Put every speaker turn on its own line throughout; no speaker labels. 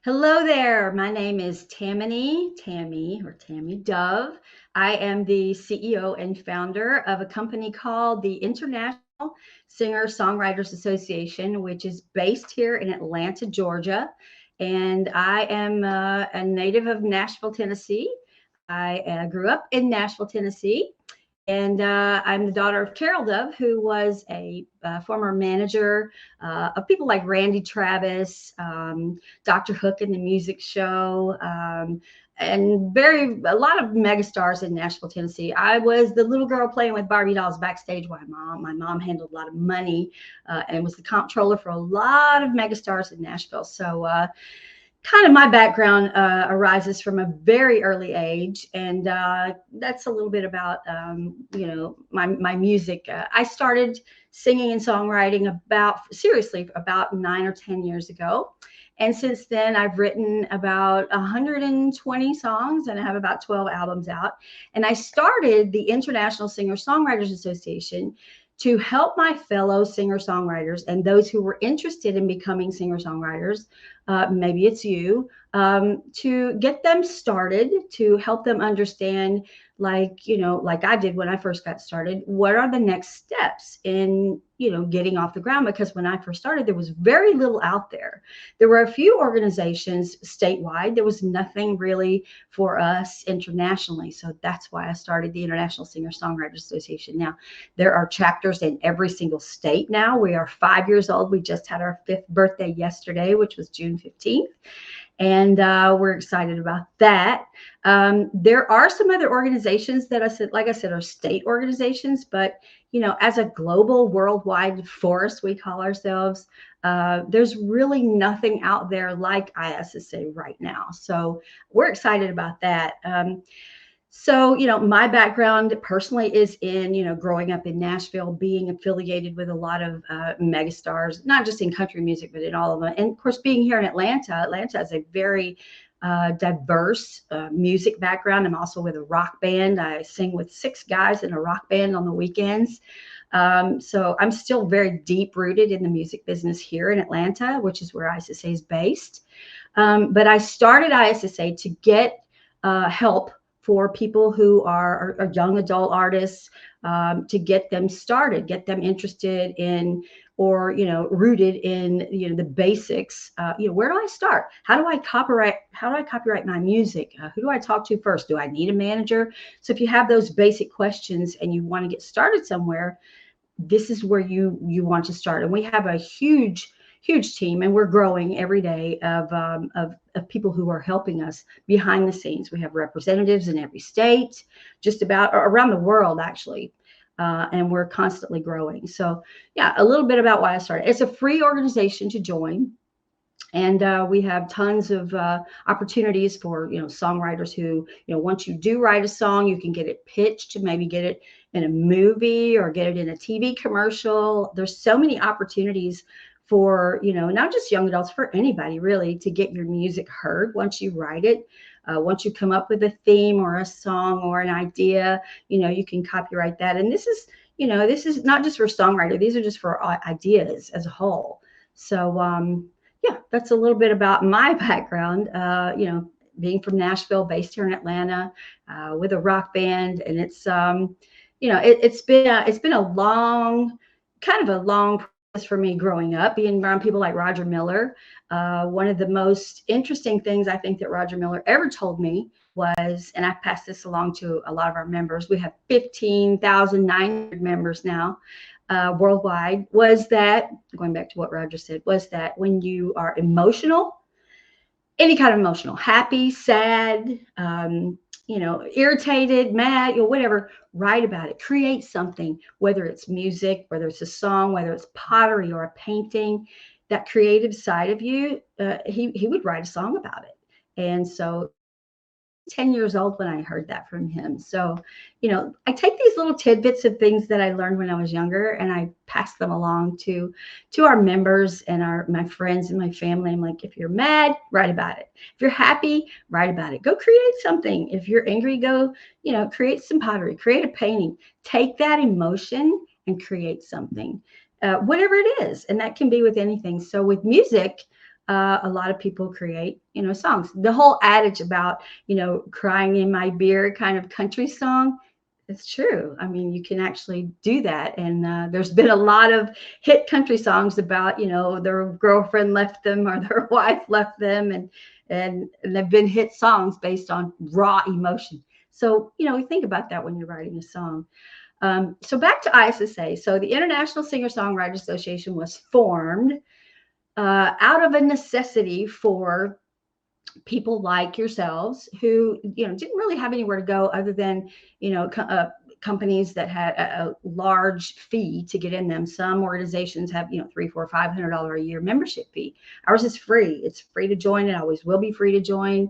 Hello there. My name is Tammy Dove. I am the CEO and founder of a company called the International Singer-Songwriters Association, which is based here in Atlanta, Georgia. And I am a native of Nashville, Tennessee. I grew up in Nashville, Tennessee. And I'm the daughter of Carol Dove, who was a former manager of people like Randy Travis, Dr. Hook in the music show, and a lot of megastars in Nashville, Tennessee. I was the little girl playing with Barbie dolls backstage while my mom handled a lot of money and was the comptroller for a lot of megastars in Nashville. So kind of my background arises from a very early age, and that's a little bit about my music. I started singing and songwriting about 9 or 10 years ago, and since then I've written about 120 songs and I have about 12 albums out. And I started the International Singer-Songwriters Association to help my fellow singer-songwriters and those who were interested in becoming singer-songwriters, maybe it's you, to get them started, to help them understand, like I did when I first got started, what are the next steps in, getting off the ground? Because when I first started, there was very little out there. There were a few organizations statewide. There was nothing really for us internationally. So that's why I started the International Singer-Songwriters Association. Now, there are chapters in every single state now. We are 5 years old. We just had our 5th birthday yesterday, which was June 15th. And we're excited about that. There are some other organizations that like I said, are state organizations, but as a global, worldwide force, we call ourselves. There's really nothing out there like ISSA right now. So we're excited about that. So, my background personally is in, growing up in Nashville, being affiliated with a lot of megastars, not just in country music, but in all of them. And of course, being here in Atlanta, Atlanta has a very diverse music background. I'm also with a rock band. I sing with 6 guys in a rock band on the weekends. So I'm still very deep rooted in the music business here in Atlanta, which is where ISSA is based. But I started ISSA to get help for people who are young adult artists, to get them started, get them interested in, or rooted in the basics. Where do I start? How do I copyright my music? Who do I talk to first? Do I need a manager? So if you have those basic questions and you want to get started somewhere, this is where you want to start. And we have a huge team, and we're growing every day of people who are helping us behind the scenes. We have representatives in every state, just about around the world, actually. And we're constantly growing. So yeah, a little bit about why I started. It's a free organization to join. And we have tons of opportunities for songwriters who once you do write a song, you can get it pitched, to maybe get it in a movie or get it in a TV commercial. There's so many opportunities for not just young adults, for anybody really, to get your music heard once you write it. Once you come up with a theme or a song or an idea, you can copyright that. And this is not just for songwriter. These are just for ideas as a whole. So yeah, that's a little bit about my background. Being from Nashville, based here in Atlanta, with a rock band, and it's it's been a long process for me growing up, being around people like Roger Miller. One of the most interesting things I think that Roger Miller ever told me was, and I passed this along to a lot of our members, we have 15,900 members now worldwide, was that, going back to what Roger said, was that when you are emotional, any kind of emotional, happy, sad, irritated, mad, whatever, write about it, create something, whether it's music, whether it's a song, whether it's pottery or a painting. That creative side of you, he would write a song about it. And so 10 years old when I heard that from him. So, I take these little tidbits of things that I learned when I was younger, and I pass them along to our members and my friends and my family. I'm like, if you're mad, write about it. If you're happy, write about it. Go create something. If you're angry, go, create some pottery, create a painting. Take that emotion and create something, whatever it is. And that can be with anything. So with music, a lot of people create, songs. The whole adage about, crying in my beer kind of country song, it's true. I mean, you can actually do that. And there's been a lot of hit country songs about, their girlfriend left them or their wife left them. And they've been hit songs based on raw emotion. So, think about that when you're writing a song. So back to ISSA. So the International Singer-Songwriters Association was formed out of a necessity for people like yourselves who didn't really have anywhere to go other than companies that had a large fee to get in them. Some organizations have $300, $400, $500 a year membership fee. Ours is free. It's free to join. It always will be free to join.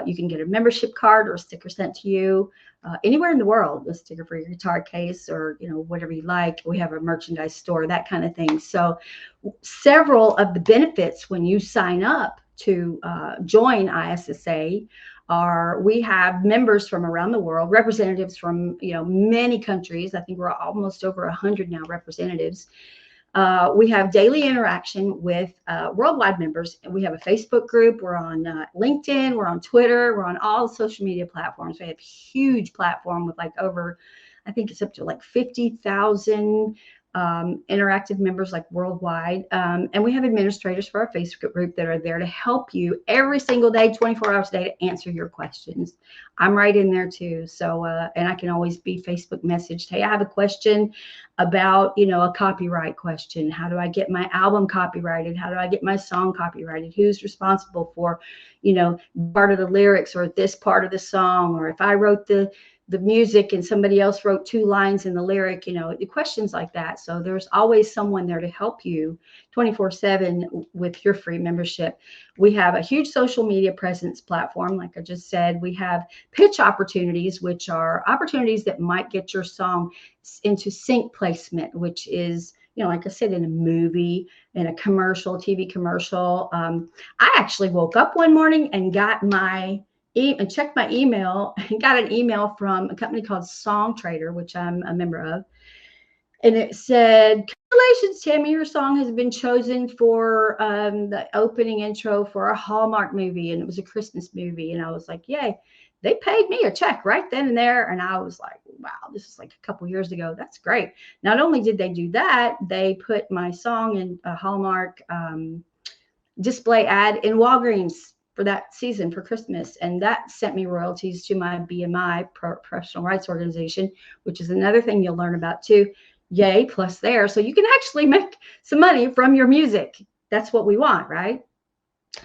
You can get a membership card or a sticker sent to you anywhere in the world, a sticker for your guitar case or whatever you like. We have a merchandise store, that kind of thing. So several of the benefits when you sign up to join ISSA are we have members from around the world, representatives from many countries. I think we're almost over 100 now representatives. We have daily interaction with worldwide members, and we have a Facebook group. We're on LinkedIn, we're on Twitter, we're on all social media platforms. We have a huge platform with over, I think it's up to 50,000 interactive members worldwide. And we have administrators for our Facebook group that are there to help you every single day, 24 hours a day, to answer your questions. I'm right in there too. So, and I can always be Facebook messaged. Hey, I have a question about, a copyright question. How do I get my album copyrighted? How do I get my song copyrighted? Who's responsible for, part of the lyrics or this part of the song? Or if I wrote the music and somebody else wrote 2 lines in the lyric, the questions like that. So there's always someone there to help you 24/7 with your free membership. We have a huge social media presence platform. Like I just said, we have pitch opportunities, which are opportunities that might get your song into sync placement, which is, like I said, in a movie, in a commercial, TV commercial. I actually woke up one morning and got and checked my email and got an email from a company called Song Trader, which I'm a member of. And it said, congratulations, Tammy, your song has been chosen for the opening intro for a Hallmark movie. And it was a Christmas movie. And I was like, yay, they paid me a check right then and there. And I was like, wow, this is a couple years ago. That's great. Not only did they do that, they put my song in a Hallmark display ad in Walgreens for that season for Christmas. And that sent me royalties to my BMI, Professional Rights Organization, which is another thing you'll learn about too. Yay, plus there. So you can actually make some money from your music. That's what we want, right?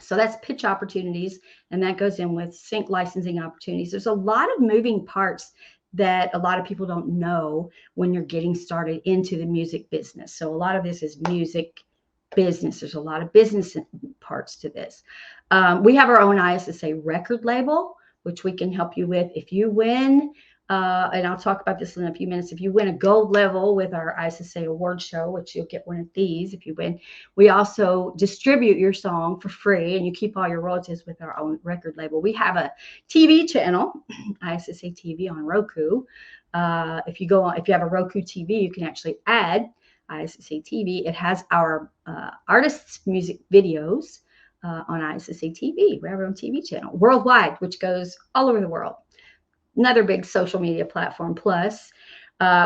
So that's pitch opportunities. And that goes in with sync licensing opportunities. There's a lot of moving parts that a lot of people don't know when you're getting started into the music business. So a lot of this is music business. There's a lot of business parts to this. We have our own ISSA record label, which we can help you with. If you win, and I'll talk about this in a few minutes, if you win a gold level with our ISSA award show, which you'll get one of these if you win, we also distribute your song for free, and you keep all your royalties with our own record label. We have a TV channel, ISSA TV on Roku. If you have a Roku TV, you can actually add ISSA TV. It has our artists' music videos on ISSA TV. We have our own TV channel worldwide, which goes all over the world. Another big social media platform. Plus,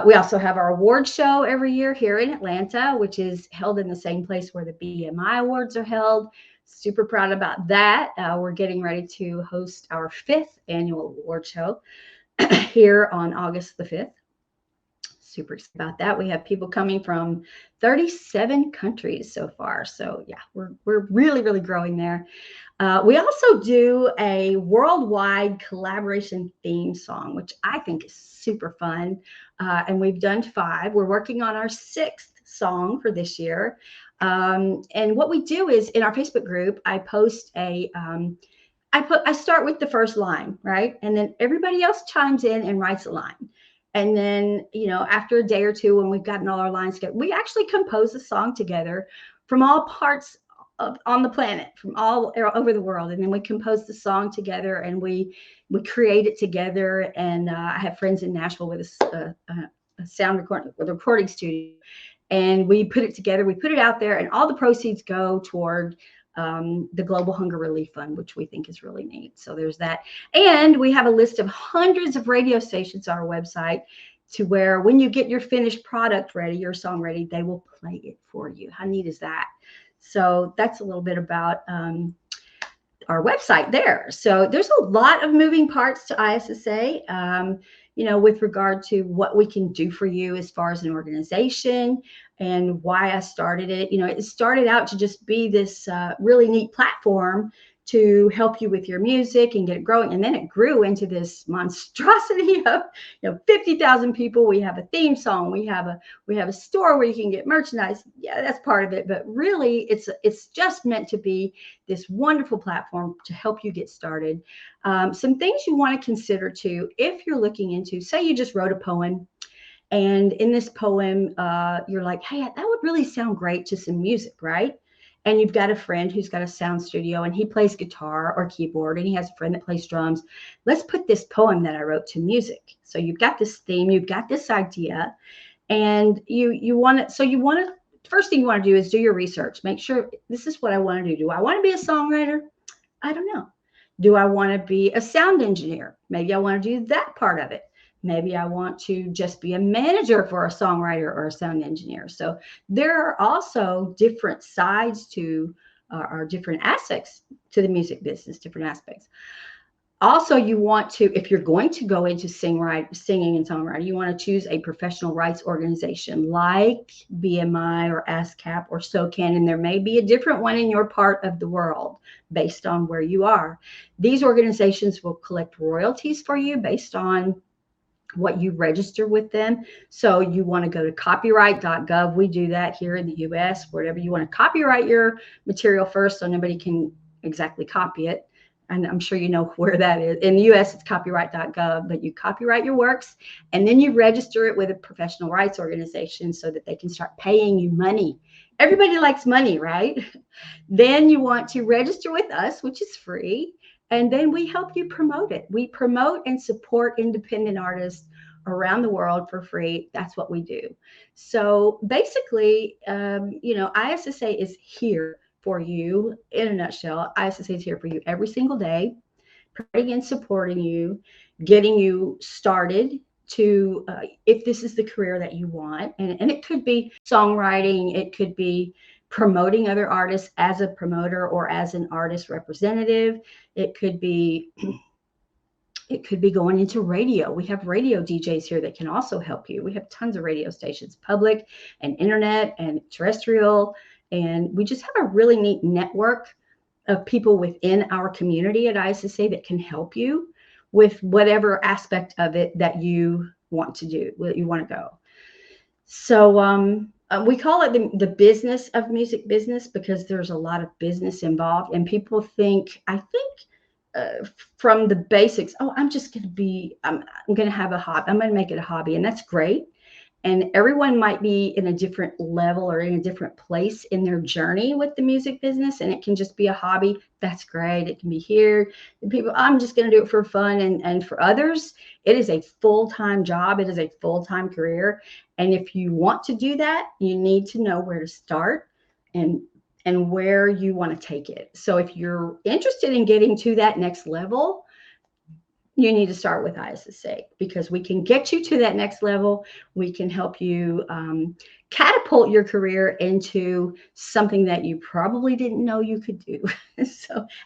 we also have our award show every year here in Atlanta, which is held in the same place where the BMI Awards are held. Super proud about that. We're getting ready to host our 5th annual award show here on August the 5th. Super excited about that. We have people coming from 37 countries so far. So yeah, we're really, really growing there. We also do a worldwide collaboration theme song, which I think is super fun. And we've done 5. We're working on our 6th song for this year. And what we do is in our Facebook group, I post I start with the first line, right? And then everybody else chimes in and writes a line. And then, after a day or two, when we've gotten all our lines together, we actually compose a song together from all parts on the planet, from all over the world. And then we compose the song together, and we create it together. And I have friends in Nashville with a sound recording, with a recording studio, and we put it together. We put it out there, and all the proceeds go toward the Global Hunger Relief Fund, which we think is really neat. So there's that. And we have a list of hundreds of radio stations on our website to where when you get your finished product ready, your song ready, they will play it for you. How neat is that? So that's a little bit about our website there. So there's a lot of moving parts to ISSA, with regard to what we can do for you as far as an organization and why I started it. It started out to just be this really neat platform to help you with your music and get it growing. And then it grew into this monstrosity of 50,000 people. We have a theme song. We have a store where you can get merchandise. Yeah, that's part of it. But really, it's just meant to be this wonderful platform to help you get started. Some things you want to consider too, if you're looking into, say you just wrote a poem, and in this poem, you're like, hey, that would really sound great to some music, right? And you've got a friend who's got a sound studio and he plays guitar or keyboard, and he has a friend that plays drums. Let's put this poem that I wrote to music. So you've got this theme, you've got this idea, and you want to, first thing you want to do is do your research. Make sure this is what I want to do. Do I want to be a songwriter? I don't know. Do I want to be a sound engineer? Maybe I want to do that part of it. Maybe I want to just be a manager for a songwriter or a sound engineer. So there are also different sides to or different aspects to the music business, different aspects. Also, you want to, if you're going to go into singing and songwriting, you want to choose a professional rights organization like BMI or ASCAP or SOCAN, and there may be a different one in your part of the world based on where you are. These organizations will collect royalties for you based on what you register with them. So you want to go to copyright.gov. We do that here in the US. Wherever you want to copyright your material first so nobody can exactly copy it. And I'm sure you know where that is. In the US, it's copyright.gov, but you copyright your works and then you register it with a professional rights organization so that they can start paying you money. Everybody likes money, right? Then you want to register with us, which is free. And then we help you promote it. We promote and support independent artists around the world for free. That's what we do. So basically, ISSA is here for you. In a nutshell, ISSA is here for you every single day, promoting and supporting you, getting you started to, if this is the career that you want. And it could be songwriting, it could be promoting other artists as a promoter or as an artist representative. It could be going into radio. We have radio DJs here that can also help you. We have tons of radio stations, public and internet and terrestrial. And we just have a really neat network of people within our community at ISSA that can help you with whatever aspect of it that you want to do, that you want to go. So we call it the business of music business because there's a lot of business involved, and people think, from the basics, I'm going to have a hobby. I'm going to make it a hobby, and that's great. And everyone might be in a different level or in a different place in their journey with the music business, and it can just be a hobby. That's great. It can be here. And people, I'm just going to do it for fun. And for others, it is a full-time job. It is a full-time career. And if you want to do that, you need to know where to start and where you want to take it. So if you're interested in getting to that next level, you need to start with ISSA because we can get you to that next level. We can help you catapult your career into something that you probably didn't know you could do.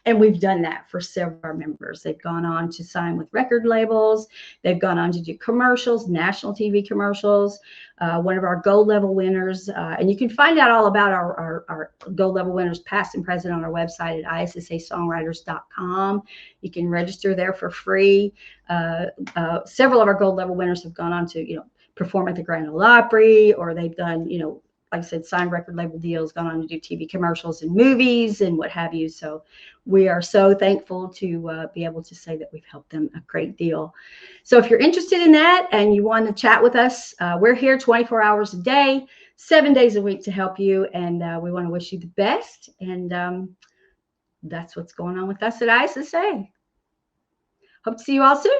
And we've done that for several of our members. They've gone on to sign with record labels. They've gone on to do commercials, national TV commercials. One of our gold level winners, and you can find out all about our gold level winners past and present on our website at ISSAsongwriters.com. You can register there for free. Several of our gold level winners have gone on to, perform at the Grand Ole Opry, or they've done, like I said, signed record label deals, gone on to do TV commercials and movies and what have you. So we are so thankful to be able to say that we've helped them a great deal. So if you're interested in that and you want to chat with us, we're here 24 hours a day, 7 days a week to help you. And we want to wish you the best. And that's what's going on with us at ISSA. Hope to see you all soon.